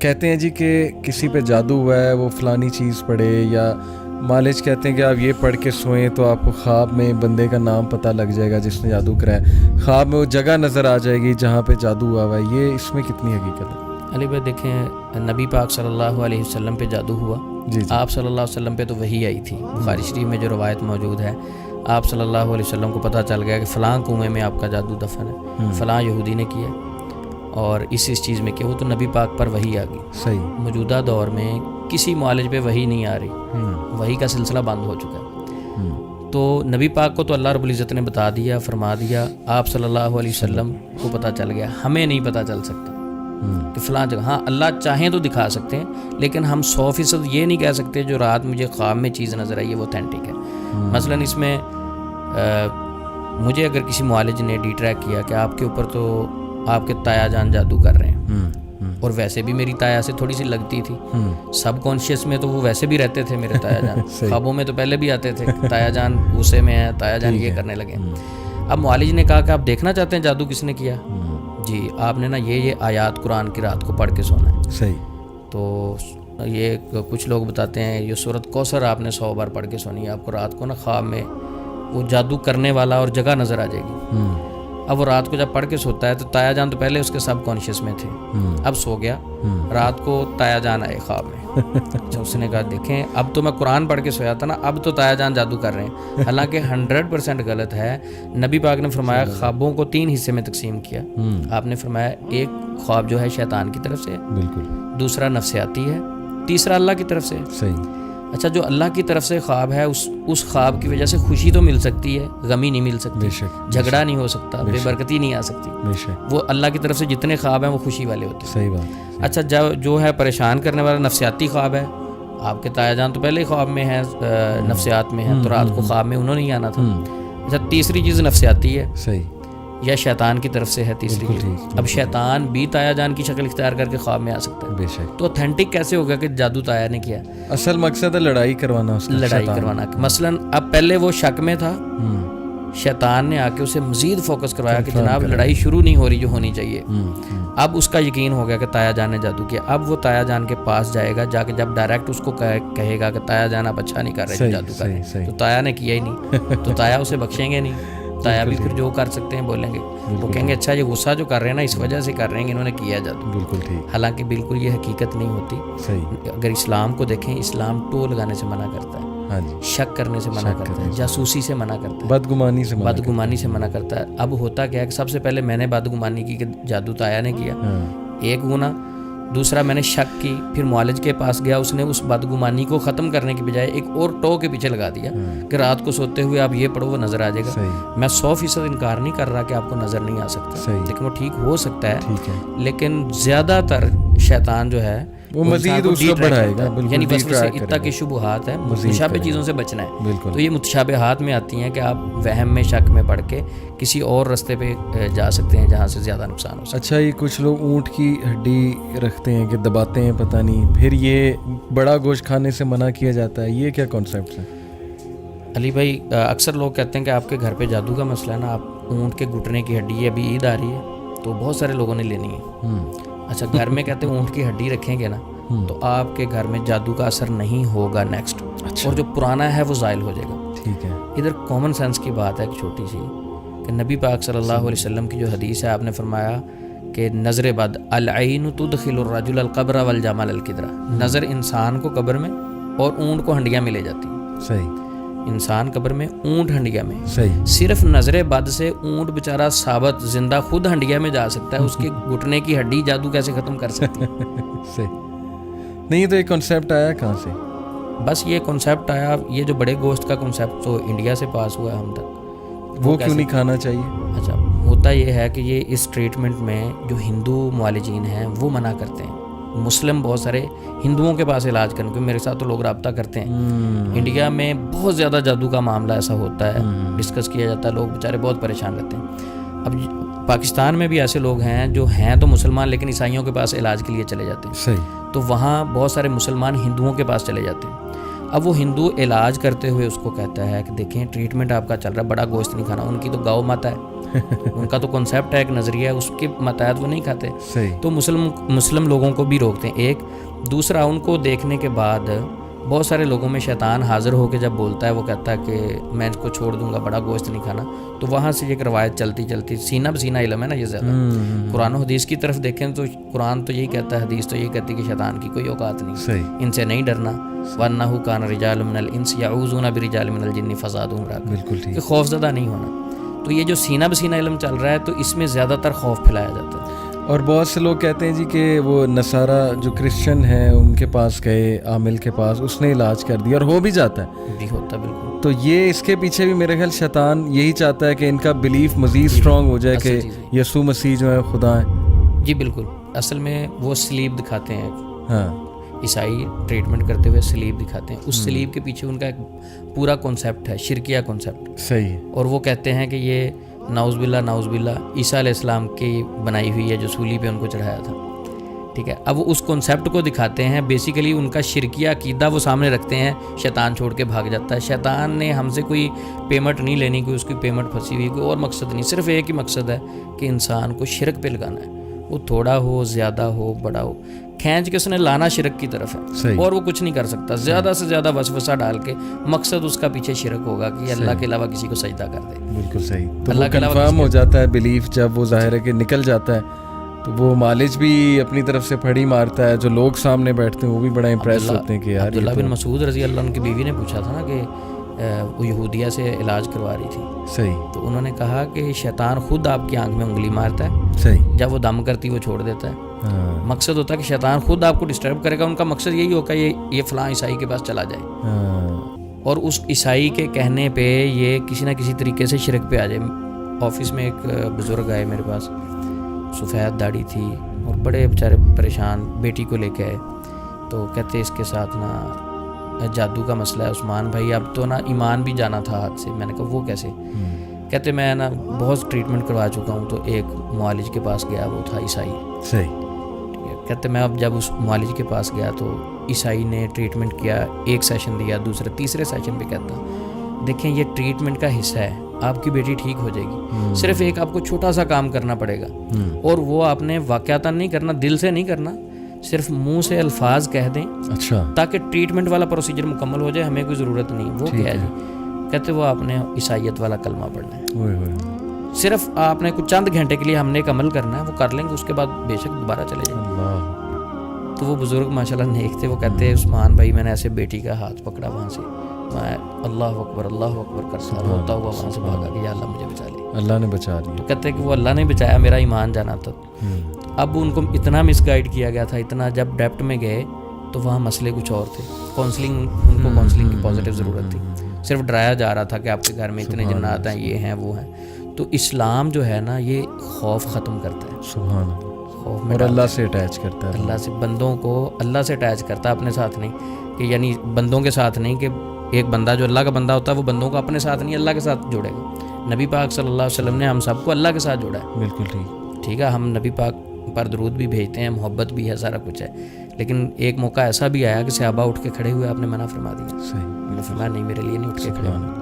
کہتے ہیں جی کہ کسی پہ جادو ہوا ہے وہ فلانی چیز پڑھے، یا مالج کہتے ہیں کہ آپ یہ پڑھ کے سوئیں تو آپ کو خواب میں بندے کا نام پتہ لگ جائے گا جس نے جادو کرایا، خواب میں وہ جگہ نظر آ جائے گی جہاں پہ جادو ہوا ہوا ہے، یہ اس میں کتنی حقیقت ہے؟ علی بھائی دیکھیں، نبی پاک صلی اللہ علیہ وسلم پہ جادو ہوا، جی آپ صلی اللہ علیہ وسلم پہ تو وحی آئی تھی، بخاری شریف میں جو روایت موجود ہے، آپ صلی اللہ علیہ وسلم کو پتہ چل گیا کہ فلاں کنویں میں آپ کا جادو دفن ہے، فلاں یہودی نے کیا اور اس چیز میں کیا، وہ تو نبی پاک پر وحی آ گئی۔ صحیح۔ موجودہ دور میں کسی معالج پہ وحی نہیں آ رہی، وحی کا سلسلہ بند ہو چکا ہے۔ تو نبی پاک کو تو اللہ رب العزت نے بتا دیا، فرما دیا، آپ صلی اللہ علیہ وسلم کو پتہ چل گیا، ہمیں نہیں پتہ چل سکتا کہ فلاں جگہ، ہاں اللہ چاہیں تو دکھا سکتے ہیں، لیکن ہم 100% یہ نہیں کہہ سکتے جو رات مجھے خواب میں چیز نظر آئی ہے وہ اوتھینٹک ہے۔ مثلا اس میں مجھے اگر کسی معالج نے ڈی ٹریک کیا کہ آپ کے اوپر تو آپ کے تایا جان جادو کر رہے ہیں، اور ویسے بھی میری تایا سے تھوڑی سی لگتی تھی، سب کانشیس میں تو وہ ویسے بھی رہتے تھے میرے تایا جان، خوابوں میں تو پہلے بھی آتے تھے، تایا جان غصے میں ہے، تایا جان یہ کرنے لگے۔ اب معالج نے کہا کہ آپ دیکھنا چاہتے ہیں جادو کس نے کیا؟ جی آپ نے نا یہ آیات قرآن کی رات کو پڑھ کے سونا ہے۔ صحیح۔ تو یہ کچھ لوگ بتاتے ہیں یہ سورۃ کوثر آپ نے 100 بار پڑھ کے سونی ہے، آپ کو رات کو نا خواب میں وہ جادو کرنے والا اور جگہ نظر آ جائے گی۔ اب وہ رات کو جب پڑھ کے سوتا ہے تو تایا جان تو پہلے اس کے سب کانشیس میں تھے، اب سو گیا، رات کو تایا جان آئے خواب میں، اچھا اس نے کہا دیکھیں اب تو میں قرآن پڑھ کے سویا تھا نا، اب تو تایا جان جادو کر رہے ہیں، حالانکہ 100% غلط ہے۔ نبی پاک نے فرمایا خوابوں کو 3 حصے میں تقسیم کیا، آپ نے فرمایا ایک خواب جو ہے شیطان کی طرف سے، بالکل، دوسرا نفسیاتی ہے، تیسرا اللہ کی طرف سے۔ صحیح۔ اچھا جو اللہ کی طرف سے خواب ہے اس خواب کی وجہ سے خوشی تو مل سکتی ہے، غمی نہیں مل سکتی، جھگڑا نہیں ہو سکتا، بے برکتی نہیں آ سکتی، وہ اللہ کی طرف سے جتنے خواب ہیں وہ خوشی والے ہوتے ہیں۔ صحیح بات۔ اچھا جو ہے پریشان کرنے والا نفسیاتی خواب ہے، آپ کے تایا جان تو پہلے ہی خواب میں ہے، نفسیات میں ہے، تو رات کو خواب میں انہوں نے ہی آنا تھا۔ اچھا تیسری چیز نفسیاتی ہے، صحیح، یا شیطان کی طرف سے ہے تیسری چیز۔ اب شیطان بھی تایا جان کی شکل اختیار کر کے خواب میں آ سکتا ہے، بے شک۔ تو اوتھینٹک کیسے ہوگا کہ جادو تایا نے کیا؟ اصل مقصد ہے لڑائی کروانا، اس کا لڑائی کروانا۔ مثلاً اب پہلے وہ شک میں تھا، شیطان نے آ کے اسے مزید فوکس کروایا کہ جناب لڑائی شروع نہیں ہو رہی جو ہونی چاہیے۔ اب اس کا یقین ہو گیا کہ تایا جان نے جادو کیا، اب وہ تایا جان کے پاس جائے گا، جا کے جب ڈائریکٹ اس کو کہے گا کہ تایا جان آپ اچھا نہیں کر رہے جادو کر رہے، تو تایا نے کیا ہی نہیں، تو تایا اسے بخشیں گے نہیں، تایا بھی پھر جو کر سکتے ہیں بولیں گے، وہ کہیں گے اچھا یہ غصہ جو کر رہے ہیں نا اس وجہ سے کر رہے ہیں کہ انہوں نے کیا جادو۔ بالکل ٹھیک۔ حالانکہ بالکل یہ حقیقت نہیں ہوتی۔ صحیح۔ اگر اسلام کو دیکھیں، اسلام ٹو لگانے سے منع کرتا ہے، شک کرنے سے منع کرتا ہے، جاسوسی سے منع کرتا ہے، بدگمانی سے منع کرتا ہے۔ اب ہوتا کیا ہے کہ سب سے پہلے میں نے بدگمانی کی کہ جادو تایا نے کیا، ایک گناہ، دوسرا میں نے شک کی، پھر معالج کے پاس گیا، اس نے اس بدگمانی کو ختم کرنے کی بجائے ایک اور ٹو کے پیچھے لگا دیا کہ رات کو سوتے ہوئے آپ یہ پڑھو وہ نظر آ جائے گا۔ میں 100% انکار نہیں کر رہا کہ آپ کو نظر نہیں آ سکتا، لیکن وہ ٹھیک ہو سکتا ہے، لیکن زیادہ تر شیطان جو ہے وہ مزید اس کو بڑھائے گا، یعنی وسوسے اتنا کی شبہات ہے، متشابہ چیزوں سے بچنا ہے۔ تو یہ متشابہات میں آتی ہیں کہ آپ وہم میں شک میں پڑھ کے کسی اور رستے پہ جا سکتے ہیں جہاں سے زیادہ نقصان ہو سکتا ہے۔ اچھا یہ کچھ لوگ اونٹ کی ہڈی رکھتے ہیں کہ دباتے ہیں، پتہ نہیں، پھر یہ بڑا گوشت کھانے سے منع کیا جاتا ہے، یہ کیا کانسیپٹ ہے؟ علی بھائی اکثر لوگ کہتے ہیں کہ آپ کے گھر پہ جادو کا مسئلہ ہے نا، آپ اونٹ کے گھٹنے کی ہڈی، ابھی عید آ رہی ہے تو بہت سارے لوگوں نے لینی ہے۔ اچھا گھر میں کہتے ہیں اونٹ کی ہڈی رکھیں گے نا تو آپ کے گھر میں جادو کا اثر نہیں ہوگا نیکسٹ، اور جو پرانا ہے وہ زائل ہو جائے گا۔ ٹھیک ہے، ادھر کامن سینس کی بات ہے ایک چھوٹی سی، کہ نبی پاک صلی اللہ علیہ وسلم کی جو حدیث ہے، آپ نے فرمایا کہ نظر بد العین تدخل الرجل القبر والجمل القدرہ، نظر انسان کو قبر میں اور اونٹ کو ہنڈیاں میں لے جاتی ہے۔ صحیح، انسان قبر میں، اونٹ ہنڈیا میں۔ صحیح، صرف نظر بد سے اونٹ بیچارہ ثابت زندہ خود ہنڈیا میں جا سکتا ہے، اس کے گھٹنے کی ہڈی جادو کیسے ختم کر سکتی ہے؟ صحیح نہیں، تو یہ کنسیپٹ آیا کہاں سے؟ بس یہ کنسیپٹ آیا، یہ جو بڑے گوشت کا کنسیپٹ تو انڈیا سے پاس ہوا ہے ہم تک، وہ کیوں نہیں کھانا چاہیے؟ اچھا ہوتا یہ ہے کہ یہ اس ٹریٹمنٹ میں جو ہندو معالجین ہیں وہ منع کرتے ہیں، مسلم بہت سارے ہندوؤں کے پاس علاج کرنے، کیونکہ میرے ساتھ تو لوگ رابطہ کرتے ہیں، انڈیا میں بہت زیادہ جادو کا معاملہ ایسا ہوتا ہے، ڈسکس کیا جاتا ہے، لوگ بیچارے بہت پریشان رہتے ہیں۔ اب پاکستان میں بھی ایسے لوگ ہیں جو ہیں تو مسلمان لیکن عیسائیوں کے پاس علاج کے لیے چلے جاتے ہیں۔ صحیح، تو وہاں بہت سارے مسلمان ہندوؤں کے پاس چلے جاتے ہیں۔ اب وہ ہندو علاج کرتے ہوئے اس کو کہتا ہے کہ دیکھیں ٹریٹمنٹ آپ کا چل رہا ہے، بڑا گوشت نہیں کھانا، ان کی تو گاؤ ماتا ہے، ان کا تو کنسیپٹ ہے, ایک نظریہ ہے, اس کے متحد وہ نہیں کھاتے. صحیح. تو مسلم لوگوں کو بھی روکتے ہیں. ایک دوسرا, ان کو دیکھنے کے بعد بہت سارے لوگوں میں شیطان حاضر ہو کے جب بولتا ہے, وہ کہتا ہے کہ میں اس کو چھوڑ دوں گا, بڑا گوشت نہیں کھانا. تو وہاں سے ایک روایت چلتی سینہ بسینہ علم ہے نا یہ زیادہ. قرآن و حدیث کی طرف دیکھیں تو قرآن تو یہی کہتا ہے, حدیث تو یہی کہتی ہے کہ شیطان کی کوئی اوقات نہیں, صحیح. ان سے نہیں ڈرنا. وَأَنَّهُ كَانَ رِجَالٌ مِّنَ الْإِنسِ يَعُوذُونَ بِرِجَالٍ مِّنَ الْجِنِّ فَزَادُوهُمْ رَهَقًا. بالکل ٹھیک. کہ خوف زدہ نہیں ہونا. تو یہ جو سینہ بسینہ علم چل رہا ہے تو اس میں زیادہ تر خوف پھیلایا جاتا ہے. اور بہت سے لوگ کہتے ہیں جی کہ وہ نصارہ جو کرسچن ہیں ان کے پاس گئے, عامل کے پاس, اس نے علاج کر دیا اور ہو بھی جاتا ہے. بھی ہوتا بالکل. تو یہ اس کے پیچھے بھی میرے خیال شیطان یہی چاہتا ہے کہ ان کا بلیف مزید اسٹرانگ ہو جائے کہ یسوع مسیح جو ہے خدا ہے. جی بالکل. اصل میں وہ سلیب دکھاتے ہیں. ہاں, عیسائی ٹریٹمنٹ کرتے ہوئے سلیب دکھاتے ہیں. اس سلیب کے پیچھے ان کا ایک پورا کانسیپٹ ہے, شرکیہ کانسیپٹ. صحیح. اور وہ کہتے ہیں کہ یہ نعوذ باللہ عیسیٰ علیہ السلام کی بنائی ہوئی ہے جو سولی پہ ان کو چڑھایا تھا. ٹھیک ہے. اب وہ اس کانسیپٹ کو دکھاتے ہیں, بیسیکلی ان کا شرکیہ عقیدہ وہ سامنے رکھتے ہیں, شیطان چھوڑ کے بھاگ جاتا ہے. شیطان نے ہم سے کوئی پیمنٹ نہیں لینی, کوئی اس کی پیمنٹ پھنسی ہوئی, کوئی اور مقصد نہیں, صرف ایک ہی مقصد ہے کہ انسان کو شرک پہ لگانا ہے. وہ تھوڑا ہو, زیادہ ہو, بڑا ہو, کھینچ کے اس نے لانا شرک کی طرف ہے. اور وہ کچھ نہیں کر سکتا. زیادہ سے زیادہ وسوسہ ڈال کے مقصد اس کا پیچھے شرک ہوگا کہ اللہ کے علاوہ کسی کو سجدہ کر دے. بالکل صحیح. تو اللہ کنفرم ہو جاتا ہے بلیف, جب وہ ظاہر ہے کہ نکل جاتا ہے تو وہ مالج بھی اپنی طرف سے پھڑی مارتا ہے. جو لوگ سامنے بیٹھتے ہیں وہ بھی بڑا امپریس ہوتے ہیں کہ یار. عبداللہ بن مسعود رضی اللہ عنہ کی بیوی نے پوچھا تھا نا کہ وہ یہودیہ سے علاج کروا رہی تھی. صحیح. تو انہوں نے کہا کہ شیطان خود آپ کی آنکھ میں انگلی مارتا ہے. صحیح. جب وہ دم کرتی وہ چھوڑ دیتا ہے. مقصد ہوتا ہے کہ شیطان خود آپ کو ڈسٹرب کرے گا. ان کا مقصد یہی ہوگا یہ فلاں عیسائی کے پاس چلا جائے, اور اس عیسائی کے کہنے پہ یہ کسی نہ کسی طریقے سے شرک پہ آ جائے. آفس میں ایک بزرگ آئے میرے پاس, سفید داڑھی تھی اور بڑے بیچارے پریشان, بیٹی کو لے کے آئے. تو کہتے اس کے ساتھ نا جادو کا مسئلہ ہے عثمان بھائی, اب تو نا ایمان بھی جانا تھا ہاتھ سے. میں نے کہا وہ کیسے؟ کہتے میں نا بہت ٹریٹمنٹ کروا چکا ہوں. تو ایک معالج کے پاس گیا, وہ تھا عیسائی. صحیح. کہتے میں اب جب اس معالج کے پاس گیا تو عیسائی نے ٹریٹمنٹ کیا, ایک سیشن دیا, دوسرے تیسرے سیشن پہ کہتا دیکھیں یہ ٹریٹمنٹ کا حصہ ہے, آپ کی بیٹی ٹھیک ہو جائے گی. صرف ایک آپ کو چھوٹا سا کام کرنا پڑے گا, اور وہ آپ نے واقعتاً نہیں کرنا, دل سے نہیں کرنا, صرف منہ سے الفاظ کہہ دیں. اچھا. تاکہ ٹریٹمنٹ والا پروسیجر مکمل ہو جائے, ہمیں کوئی ضرورت نہیں. وہ کیا ہے جی؟ کہتے وہ آپ نے عیسائیت والا کلمہ پڑھنا ہے. صرف آپ نے کچھ چند گھنٹے کے لیے ہم نے ایک عمل کرنا ہے, وہ کر لیں گے, اس کے بعد بے شک دوبارہ چلے جائیں. تو وہ بزرگ ماشاءاللہ نیک تھے. وہ کہتے ہیں عثمان بھائی میں نے ایسے بیٹی کا ہاتھ پکڑا, وہاں سے میں اللہ اکبر کرتا روتا ہوا وہاں سے بھاگا کہ یا اللہ مجھے بچا لے. اللہ نے بچا لیا. تو کہتے ہیں کہ وہ اللہ نے بچایا, میرا ایمان جانا تھا. اب ان کو اتنا مس گائیڈ کیا گیا تھا, اتنا. جب ڈیپٹ میں گئے تو وہاں مسئلے کچھ اور تھے. کاؤنسلنگ, ان کو کاؤنسلنگ کی پازیٹیو ضرورت تھی. صرف ڈرایا جا رہا تھا کہ آپ کے گھر میں اتنے جنات ہیں, یہ ہیں وہ ہیں. تو اسلام جو ہے نا یہ خوف ختم کرتا ہے. سبحان اللہ. اور اللہ سے اٹیچ کرتا ہے. اللہ سے, بندوں کو اللہ سے اٹیچ کرتا ہے, اپنے ساتھ نہیں. کہ یعنی بندوں کے ساتھ نہیں, کہ ایک بندہ جو اللہ کا بندہ ہوتا ہے وہ بندوں کو اپنے ساتھ نہیں اللہ کے ساتھ جوڑے گا. نبی پاک صلی اللہ علیہ وسلم نے ہم سب کو اللہ کے ساتھ جوڑا ہے. بالکل ٹھیک ہے. ہم نبی پاک پر درود بھی بھیجتے ہیں, محبت بھی ہے, سارا کچھ ہے. لیکن ایک موقع ایسا بھی آیا کہ صحابہ اٹھ کے کھڑے ہوئے, آپ نے منع فرما دیا. صحیح. میں نے فرمایا نہیں, میرے لیے نہیں اٹھ کے کھڑے ہوئے.